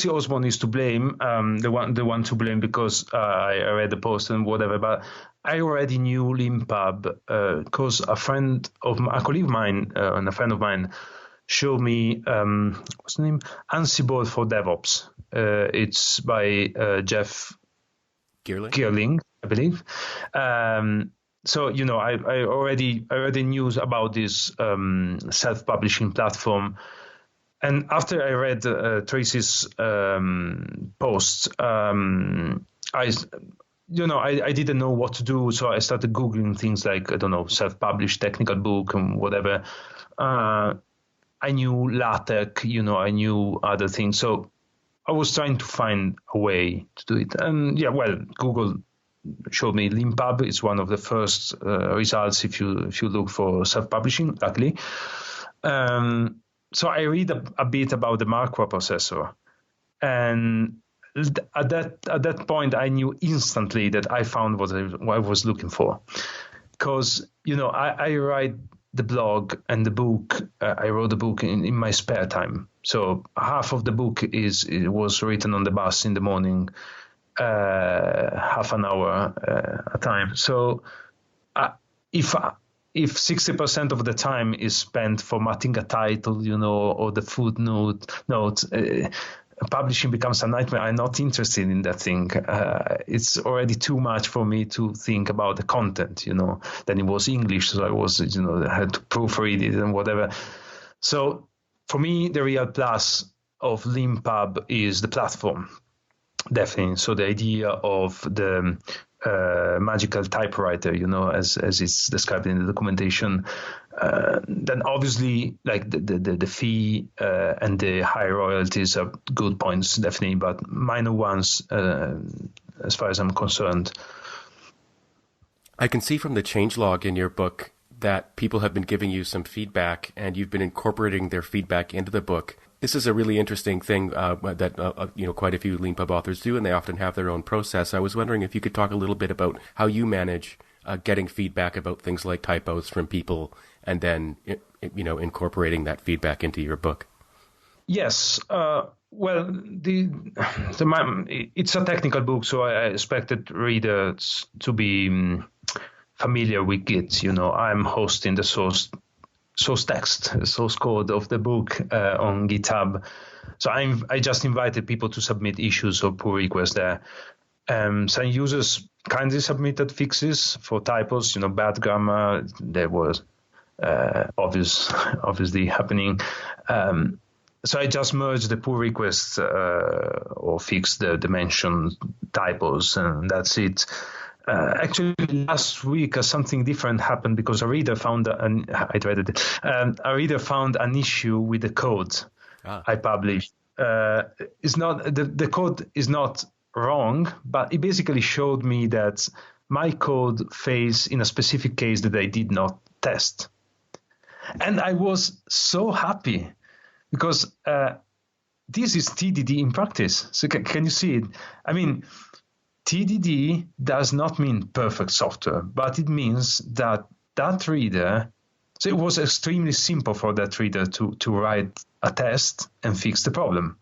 Osborne is to blame. The one to blame because I read the post and whatever. But I already knew LeanPub because a colleague of mine, and a friend of mine, showed me what's the name? Ansible for DevOps. It's by Jeff Geerling, I believe. So I already knew about this self-publishing platform, and after I read Tracy's post, I didn't know what to do, so I started Googling things like, I don't know, self-published technical book and whatever. I knew LaTeX, I knew other things, so I was trying to find a way to do it. And Google showed me LeanPub. It's one of the first results if you look for self-publishing, luckily. So I read a bit about the Marquardt processor, and at that point I knew instantly that I found what I was looking for, because I write the blog and the book. I wrote the book in my spare time, So half of the book was written on the bus in the morning, half an hour a time. So if 60% of the time is spent formatting a title, or the footnote, publishing becomes a nightmare. I'm not interested in that thing. It's already too much for me to think about the content, Then it was English, so I had to proofread it and whatever. So for me, the real plus of LeanPub is the platform, definitely. So the idea of the magical typewriter, as it's described in the documentation. Then obviously, like the fee and the high royalties are good points, definitely, but minor ones as far as I'm concerned. I can see from the changelog in your book that people have been giving you some feedback, and you've been incorporating their feedback into the book. This is a really interesting thing that quite a few LeanPub authors do, and they often have their own process. I was wondering if you could talk a little bit about how you manage getting feedback about things like typos from people, and then incorporating that feedback into your book. Yes. Well, it's a technical book, so I expected readers to be familiar with Git. I'm hosting the source text, source code of the book on GitHub. So I just invited people to submit issues or pull requests there. Some users kindly submitted fixes for typos, bad grammar. There was obviously happening. So I just merged the pull requests or fixed the mentioned typos, and that's it. Actually, last week something different happened because a reader found a reader found an issue with the code I published. It's not the code is not wrong, but it basically showed me that my code fails in a specific case that I did not test, and I was so happy because this is TDD in practice. So can you see it? I mean, TDD does not mean perfect software, but it means that reader, so it was extremely simple for that reader to write a test and fix the problem.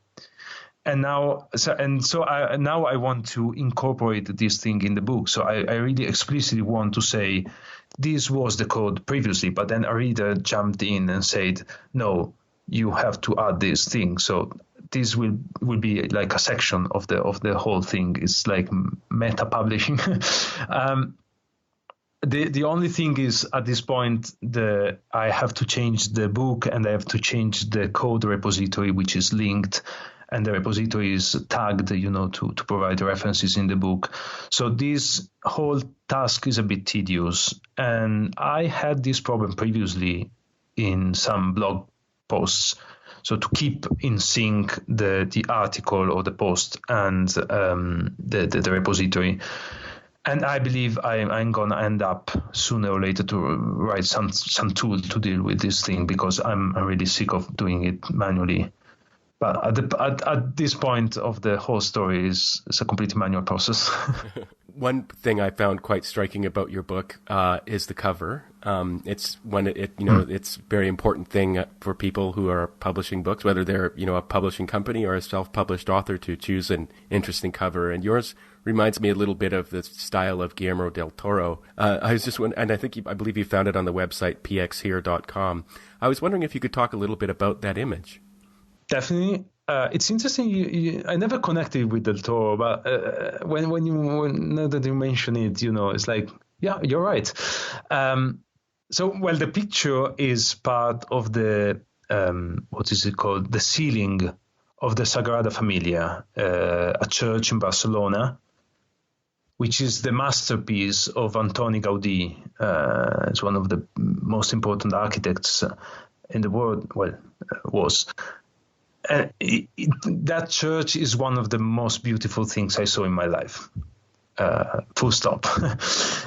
And now I want to incorporate this thing in the book. So I really explicitly want to say this was the code previously, but then a reader jumped in and said, no, you have to add this thing. So this will be like a section of the whole thing. It's like meta publishing. The only thing is at this point I have to change the book and I have to change the code repository, which is linked, and the repository is tagged, to provide references in the book. So this whole task is a bit tedious, and I had this problem previously in some blog posts. So to keep in sync the article or the post and the repository. And I believe I'm going to end up sooner or later to write some tool to deal with this thing, because I'm really sick of doing it manually. But at this point of the whole story is a completely manual process. One thing I found quite striking about your book is the cover. It's it's a very important thing for people who are publishing books, whether they're a publishing company or a self-published author, to choose an interesting cover. And yours reminds me a little bit of the style of Guillermo del Toro. I was just and I believe you found it on the website pxhere.com. I was wondering if you could talk a little bit about that image. Definitely. It's interesting. I never connected with Del Toro, but now that you mention it, it's like, yeah, you're right. The picture is part of the what is it called? The ceiling of the Sagrada Familia, a church in Barcelona, which is the masterpiece of Antoni Gaudí. It's one of the most important architects in the world. Well, was. That church is one of the most beautiful things I saw in my life. Full stop.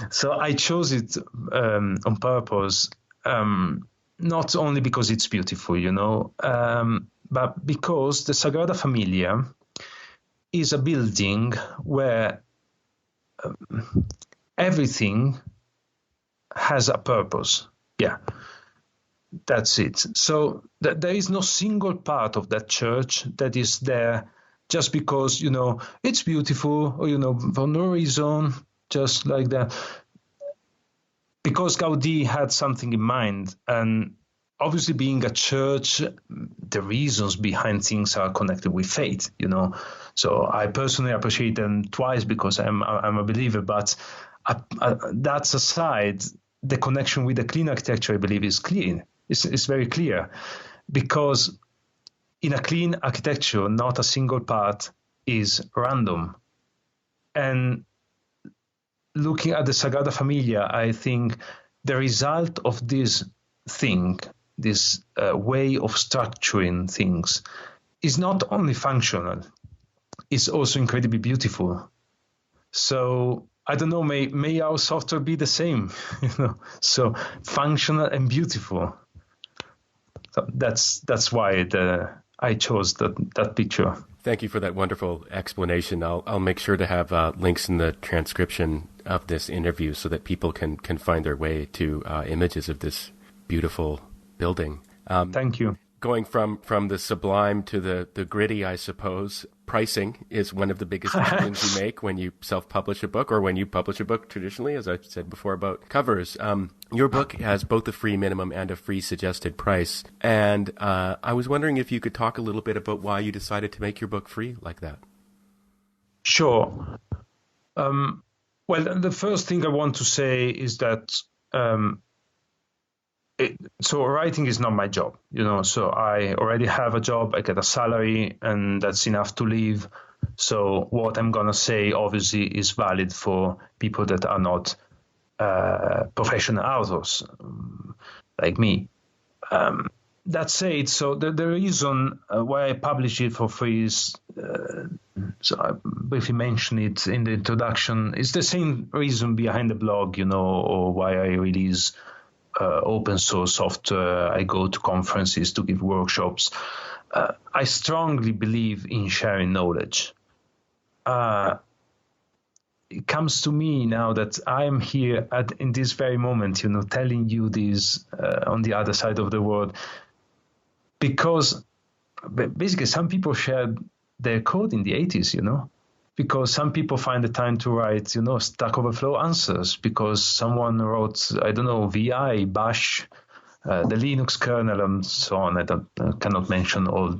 So I chose it on purpose, not only because it's beautiful, but because the Sagrada Familia is a building where everything has a purpose. Yeah. That's it. So there is no single part of that church that is there just because, it's beautiful, or, for no reason, just like that. Because Gaudí had something in mind, and obviously being a church, the reasons behind things are connected with faith. So I personally appreciate them twice because I'm a believer, but that's aside, the connection with the clean architecture, I believe, is clear. It's very clear, because in a clean architecture, not a single part is random. And looking at the Sagrada Familia, I think the result of this thing, this way of structuring things, is not only functional, it's also incredibly beautiful. So I don't know, may our software be the same, so functional and beautiful. So that's why I chose that picture. Thank you for that wonderful explanation. I'll make sure to have links in the transcription of this interview so that people can find their way to images of this beautiful building. Thank you. Going from the sublime to the gritty, I suppose, pricing is one of the biggest decisions you make when you self-publish a book, or when you publish a book traditionally, as I said before about covers. Your book has both a free minimum and a free suggested price. And I was wondering if you could talk a little bit about why you decided to make your book free like that. Sure. Well, the first thing I want to say is that so writing is not my job, so I already have a job, I get a salary, and that's enough to live. So what I'm going to say obviously is valid for people that are not professional authors like me. That said, so the reason why I publish it for free is, so I briefly mentioned it in the introduction, is the same reason behind the blog, or why I release open source software. I go to conferences to give workshops. I strongly believe in sharing knowledge. It comes to me now that I am here in this very moment, telling you this on the other side of the world, because basically some people shared their code in the 80s, because some people find the time to write, Stack Overflow answers, because someone wrote, I don't know, VI, Bash, the Linux kernel, and so on. I cannot mention all.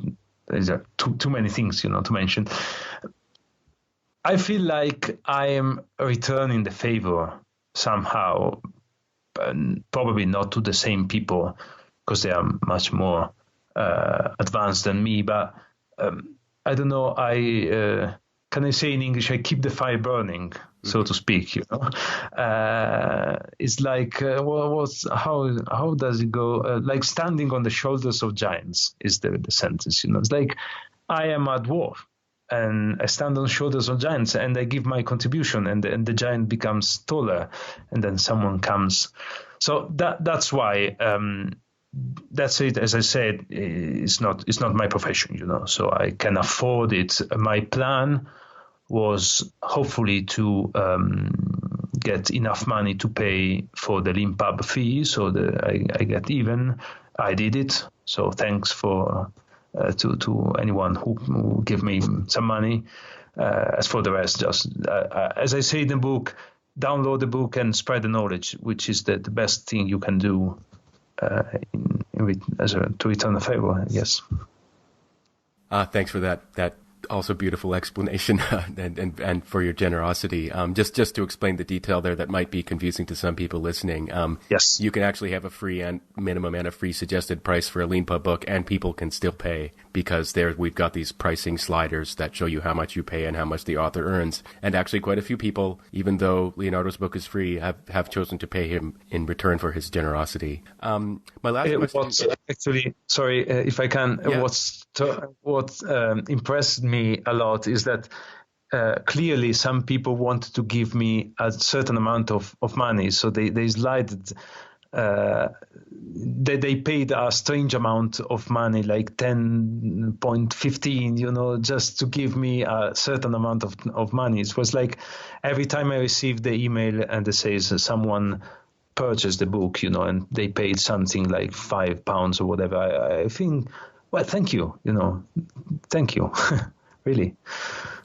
There are too many things, to mention. I feel like I am returning the favor somehow, but probably not to the same people, because they are much more advanced than me. But I don't know. Can I say in English, I keep the fire burning, so to speak, It's like, how does it go? Like standing on the shoulders of giants is the sentence, It's like, I am a dwarf, and I stand on the shoulders of giants, and I give my contribution, and the giant becomes taller, and then someone comes. So that's why... that's it. As I said, it's not my profession, so I can afford it. My plan was hopefully to get enough money to pay for the LeanPub fee, so that I get even. I did it, so thanks to anyone who gave me some money. As for the rest, just as I say in the book, download the book and spread the knowledge, which is the best thing you can do. To return the favor, yes. Thanks for that also beautiful explanation and for your generosity. Just to explain the detail there that might be confusing to some people listening. Yes. You can actually have a free and minimum and a free suggested price for a LeanPub book, and people can still pay, because we've got these pricing sliders that show you how much you pay and how much the author earns. And actually quite a few people, even though Leonardo's book is free, have chosen to pay him in return for his generosity. My last question... Actually, sorry, if I can, yeah. What impressed me a lot is that clearly some people wanted to give me a certain amount of money, so they slided. They paid a strange amount of money, like 10.15, just to give me a certain amount of money. It was like every time I received the email and it says someone purchased the book, and they paid something like £5 or whatever. I think, well, thank you, thank you, really.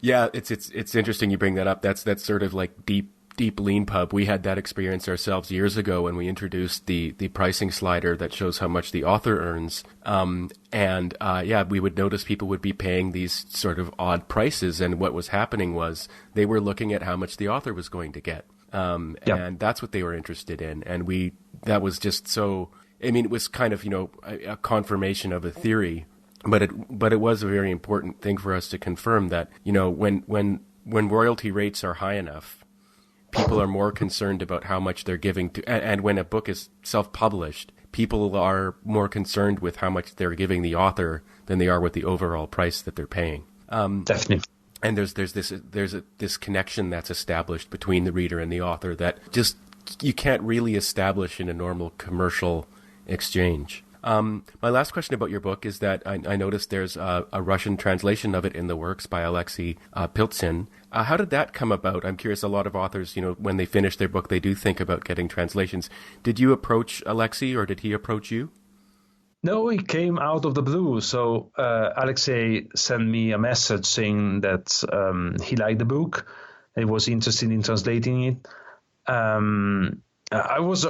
Yeah, it's interesting you bring that up. That's sort of like deep lean pub. We had that experience ourselves years ago when we introduced the pricing slider that shows how much the author earns. We would notice people would be paying these sort of odd prices, and what was happening was they were looking at how much the author was going to get. And that's what they were interested in. And that was just so, it was kind of, a confirmation of a theory, but it was a very important thing for us to confirm that, when royalty rates are high enough, people are more concerned about how much they're giving to, and when a book is self-published, people are more concerned with how much they're giving the author than they are with the overall price that they're paying. Definitely. And there's this connection that's established between the reader and the author that just you can't really establish in a normal commercial exchange. My last question about your book is that I noticed there's a Russian translation of it in the works by Alexei Piltsin. How did that come about? I'm curious, a lot of authors, when they finish their book, they do think about getting translations. Did you approach Alexei or did he approach you? No, it came out of the blue. So Alexei sent me a message saying that he liked the book. He was interested in translating it. I was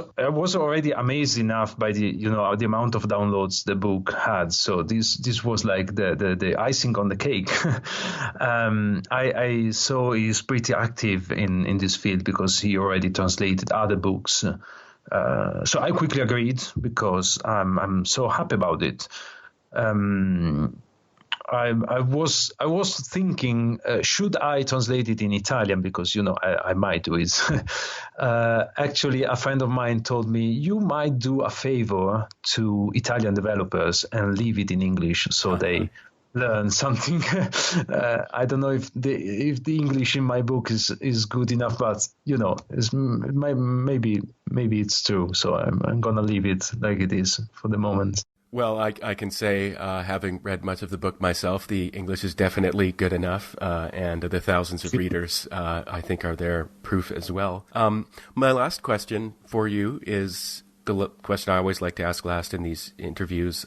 already amazed enough by the amount of downloads the book had. So this was like the icing on the cake. I saw he's pretty active in this field because he already translated other books. So I quickly agreed because I'm so happy about it. I was thinking, should I translate it in Italian? Because, I might do it. Actually, a friend of mine told me, you might do a favor to Italian developers and leave it in English so they learn something. I don't know if the English in my book is good enough, but, maybe it's true. So I'm going to leave it like it is for the moment. Well, I can say, having read much of the book myself, the English is definitely good enough, and the thousands of readers, I think, are their proof as well. My last question for you is the question I always like to ask last in these interviews.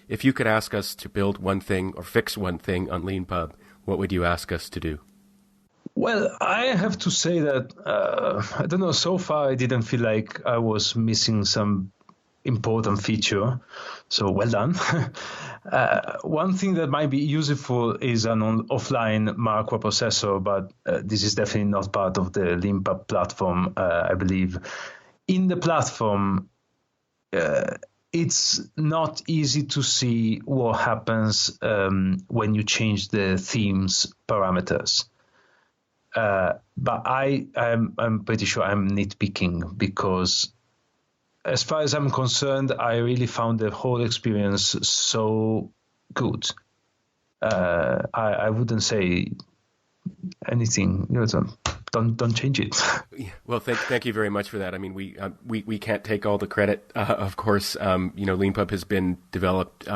If you could ask us to build one thing or fix one thing on LeanPub, what would you ask us to do? Well, I have to say that, I don't know, so far I didn't feel like I was missing some important feature. So well done. One thing that might be useful is an offline Marquardt processor, but this is definitely not part of the LeanPub platform, I believe. In the platform, it's not easy to see what happens when you change the theme's parameters. But I'm pretty sure I'm nitpicking because as far as I'm concerned, I really found the whole experience so good. I wouldn't say anything. Don't change it. Well, thank you very much for that. I mean, we can't take all the credit. Of course, LeanPub has been developed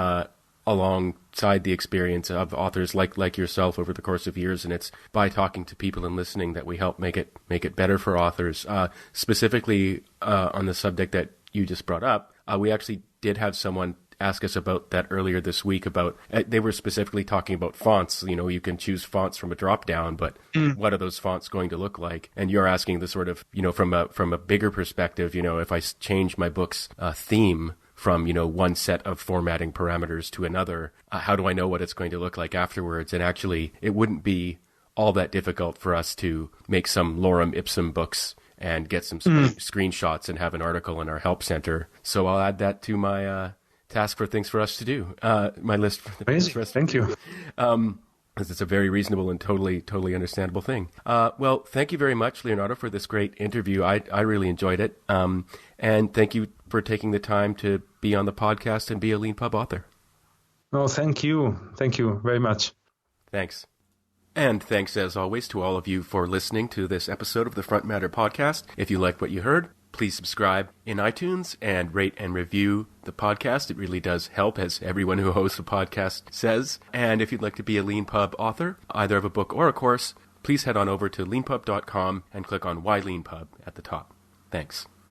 alongside the experience of authors like yourself over the course of years, and it's by talking to people and listening that we help make it better for authors. Specifically on the subject that you just brought up, we actually did have someone ask us about that earlier this week. About they were specifically talking about fonts. You can choose fonts from a drop down, but what are those fonts going to look like? And you're asking the sort of from a bigger perspective. If I change my book's theme from one set of formatting parameters to another, how do I know what it's going to look like afterwards? And actually, it wouldn't be all that difficult for us to make some lorem ipsum books and get some screenshots and have an article in our help center. So I'll add that to my task for things for us to do. My list for things for us. Thank you. Because it's a very reasonable and totally understandable thing. Well, thank you very much, Leonardo, for this great interview. I really enjoyed it. And thank you for taking the time to be on the podcast and be a LeanPub author. Oh, thank you. Thank you very much. Thanks. And thanks, as always, to all of you for listening to this episode of the Front Matter podcast. If you liked what you heard, please subscribe in iTunes and rate and review the podcast. It really does help, as everyone who hosts a podcast says. And if you'd like to be a LeanPub author, either of a book or a course, please head on over to leanpub.com and click on Why LeanPub at the top. Thanks.